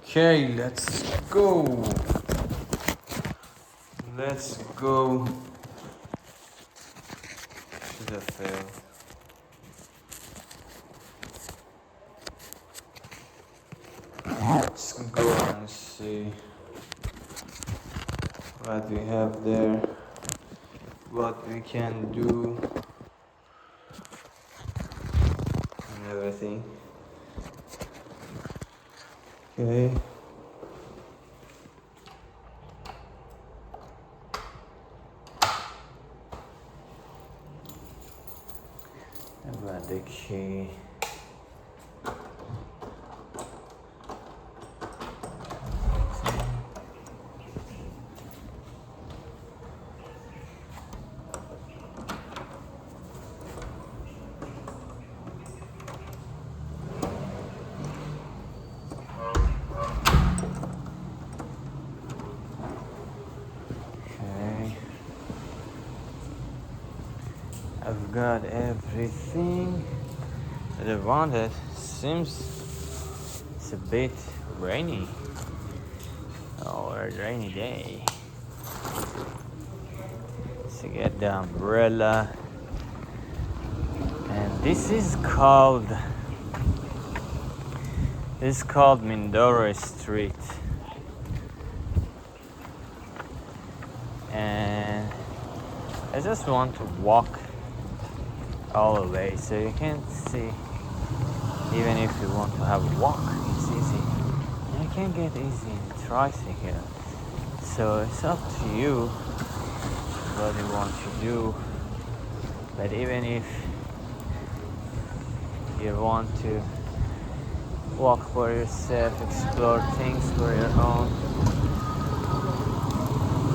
Okay, let's go. Let's go to the field. Let's go and see what we have there, what we can do, and everything. Okay. About the key. I've got everything that I wanted. Seems it's a bit rainy or a rainy day. So get the umbrella. And this is called Mindoro Street. And I just want to walk all the way so you can see. Even if you want to have a walk, it's easy. And you can get easy in a tricycle. So it's up to you what you want to do. But even if you want to walk for yourself, explore things for your own,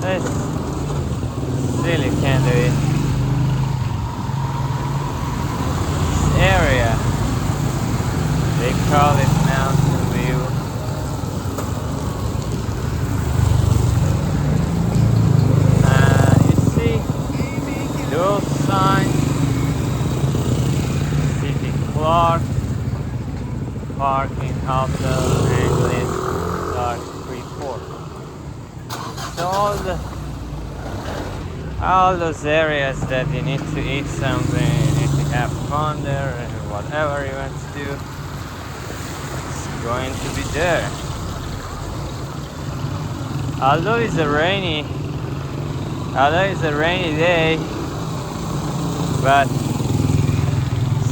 this still you can do it. This area, they call it Mountain View. You see those signs, City Clark, parking hotel, English, Clark, Freeport. So all those areas that you need to eat something, you need to have fun there, and whatever you want to do, it's going to be there. Although it's a rainy day, but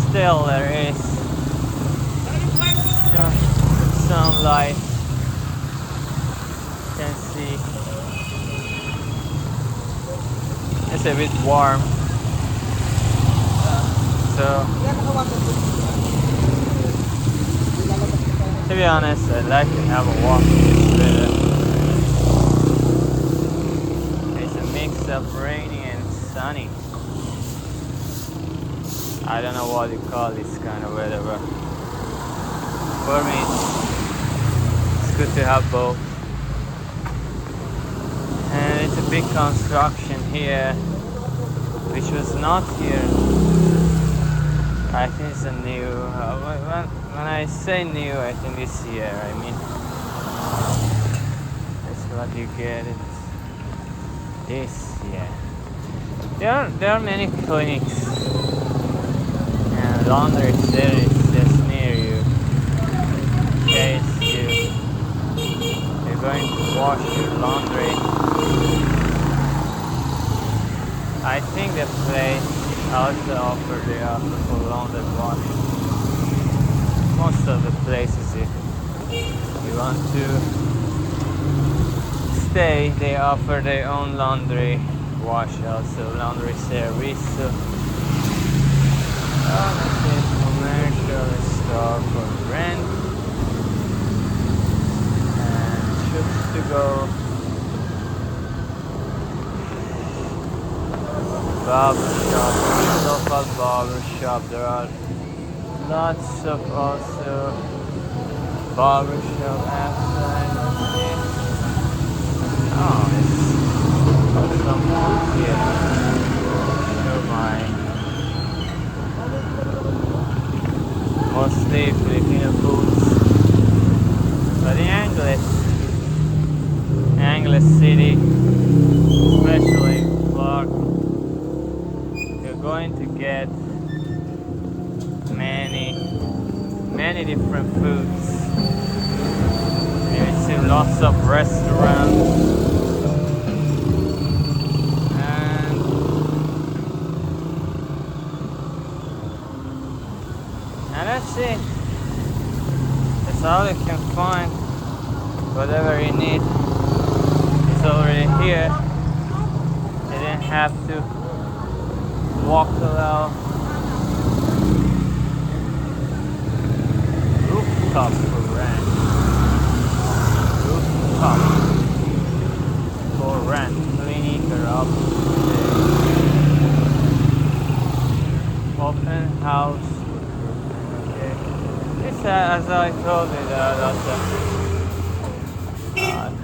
still there is some light. You can see it's a bit warm. So to be honest, I'd like to have a walk. It's a mix of rainy and sunny. I don't know what you call this kind of weather, but for me it's good to have both. And it's a big construction here, which was not here. I think it's a new, when I say new, I think this year, I mean, that's what you get, it's this year. There are many clinics and laundry service just near you, in case you're going to wash your laundry. I think the place also offer for laundry washing. Most of the places, if you want to stay, they offer their own laundry wash, also laundry service. So this is commercial store for rent and shops to go. Barber shop, local barber shop. There are lots of also barber shop outside. Oh, it's some food here. Show my mostly Filipino foods, but in English. bigger city, especially in Clark, you're going to get many different foods. You see lots of restaurants, and that's it. That's all you can find. Whatever you need is already here. You didn't have to walk around. Rooftop for rent. Rooftop for rent. Clinic up there. Open house. Okay. It's as I told you, that's a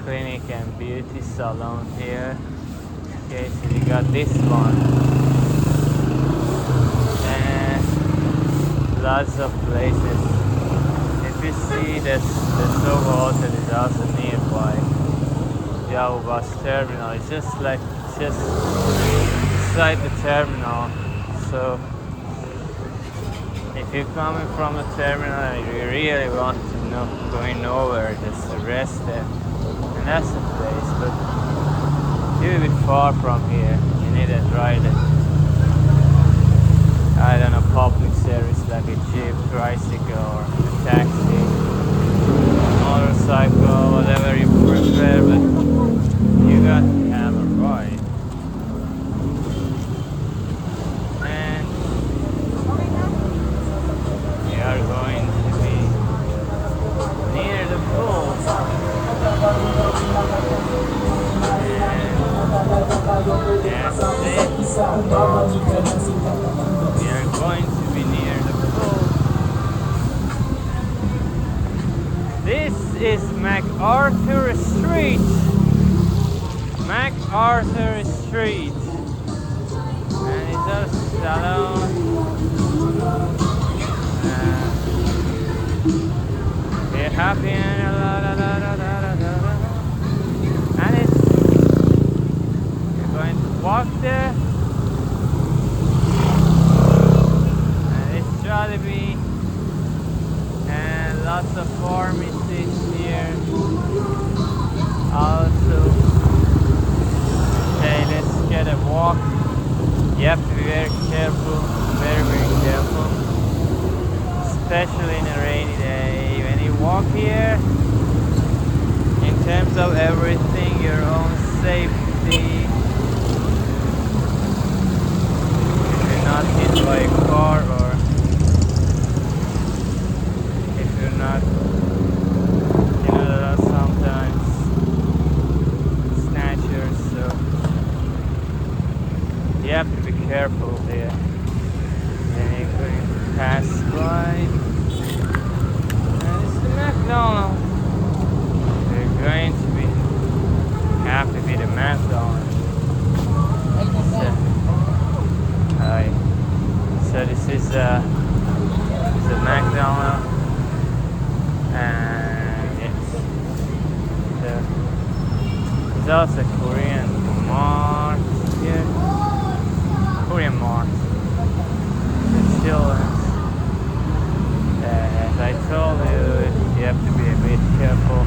clinic and beauty salon here. Okay, so you got this one. And lots of places. You see the Soho Hotel is also nearby Yahoo bus terminal. It's just beside the terminal. So if you're coming from the terminal and you really want to know going nowhere, just rest there. And that's the place. But you're a bit far from here. You need a rider. I don't know, public service like a jeep, tricycle, or a taxi, motorcycle, whatever you prefer, but you got to have a ride. And we are going to be near the pool. And that's it. We are going to be near the pool. This is MacArthur Street. MacArthur Street. And it's a salon. We're happy and and it's, we're going to walk there. Jollibee and lots of pharmacies here also. Okay, let's get a walk. You have to be very careful, very careful, especially in a rainy day. When you walk here, in terms of everything, your own safety, if you're not hit by a car or not, there are sometimes snatchers, so you have to be careful there when you're going to pass by. And it's the McDonald's. We're going to be happy with the McDonald's. So this is the McDonald's. And yes, there's also Korean Mart here. Korean Mart. But still, as I told you, you have to be a bit careful